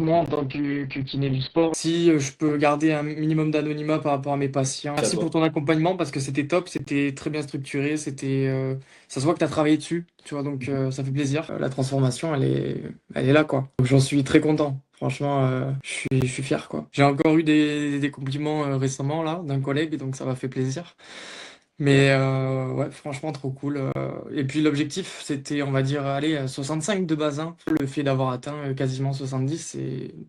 Moi, en tant que kiné du sport, si je peux garder un minimum d'anonymat par rapport à mes patients. C'est à Merci pour toi. ton accompagnement parce que c'était top, c'était très bien structuré, ça se voit que tu as travaillé dessus, tu vois, donc ça fait plaisir. La transformation, elle est là, quoi. Donc j'en suis très content. Franchement, je suis fier, quoi. J'ai encore eu des compliments récemment, là, d'un collègue, donc ça m'a fait plaisir. Mais ouais, franchement, trop cool. Et puis l'objectif, c'était, on va dire, allez, 65 de base, hein. Le fait d'avoir atteint quasiment 70,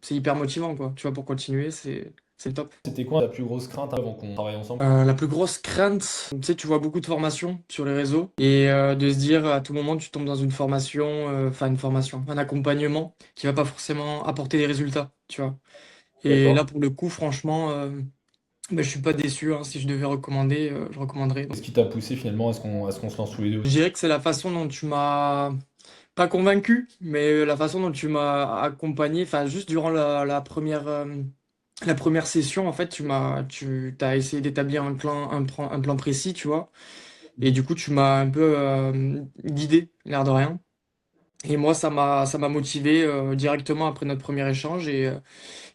c'est hyper motivant, quoi. Tu vois, pour continuer, c'est le top. C'était quoi ta plus grosse crainte avant qu'on travaille ensemble? La plus grosse crainte, tu sais, tu vois beaucoup de formations sur les réseaux et de se dire à tout moment, tu tombes dans une formation, une formation, un accompagnement qui va pas forcément apporter des résultats, tu vois. Et là, D'accord. pour le coup, franchement, je suis pas déçu, hein. Si je devais recommander, je recommanderais. Qu'est-ce qui t'a poussé finalement à ce qu'on se lance tous les deux? Je dirais que c'est la façon dont tu m'as pas convaincu, mais la façon dont tu m'as accompagné, enfin juste durant la première session, en fait, tu t'as essayé d'établir un plan précis, tu vois, et du coup tu m'as un peu guidé, l'air de rien. Et moi, ça m'a motivé directement après notre premier échange, et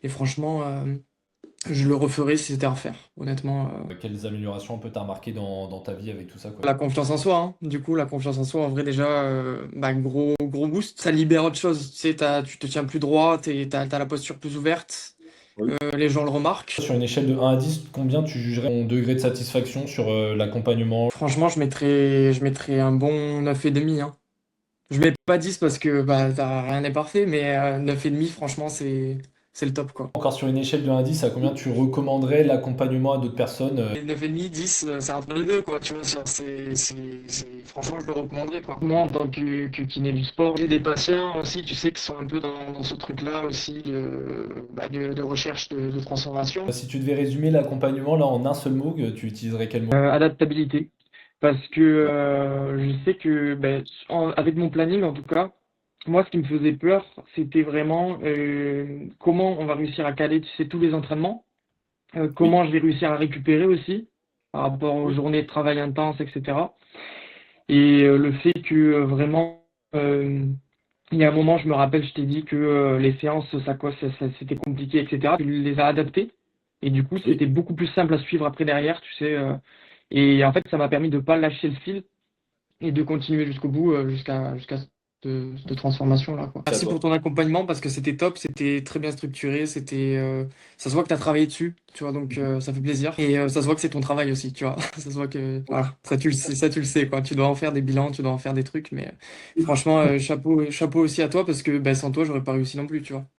franchement, je le referai si c'était à refaire, honnêtement. Quelles améliorations un peu t'as remarqué dans ta vie avec tout ça, quoi? La confiance en soi, hein. Du coup, la confiance en soi, en vrai, déjà, gros, gros boost. Ça libère autre chose. Tu sais, tu te tiens plus droit, t'as la posture plus ouverte. Les gens le remarquent. Sur une échelle de 1 à 10, combien tu jugerais ton degré de satisfaction sur l'accompagnement? Franchement, je mettrais un bon 9,5, hein. Je mets pas 10 parce que rien n'est parfait, mais 9,5, franchement, c'est le top, quoi. Encore sur une échelle de 1 à 10, à combien tu recommanderais l'accompagnement à d'autres personnes? Et 9,5, 10, c'est entre les deux, quoi, tu vois, ça, franchement, je le recommanderais, quoi. Moi, en tant que kiné du sport, j'ai des patients aussi, tu sais, qui sont un peu dans ce truc-là aussi, de recherche de transformation. Si tu devais résumer l'accompagnement là en un seul mot, tu utiliserais quel mot? Adaptabilité. Parce que je sais que, avec mon planning, en tout cas, moi, ce qui me faisait peur, c'était vraiment comment on va réussir à caler, tu sais, tous les entraînements, Oui. comment je vais réussir à récupérer aussi, par rapport aux journées de travail intenses, etc. Et le fait que vraiment, euh, il y a un moment, je me rappelle, je t'ai dit que les séances, c'était compliqué, etc. Tu les as adaptées. Et du coup, Oui. c'était beaucoup plus simple à suivre après derrière, tu sais. Et en fait, ça m'a permis de ne pas lâcher le fil et de continuer jusqu'au bout, jusqu'à cette transformation-là, quoi. C'est à Merci pour toi. ton accompagnement parce que c'était top, c'était très bien structuré, ça se voit que tu as travaillé dessus, tu vois, donc ça fait plaisir. Et ça se voit que c'est ton travail aussi, tu vois. Ça se voit que, voilà, ça tu le sais, quoi. Tu dois en faire des bilans, tu dois en faire des trucs, mais franchement, chapeau, chapeau aussi à toi parce que sans toi, j'aurais pas réussi non plus, tu vois.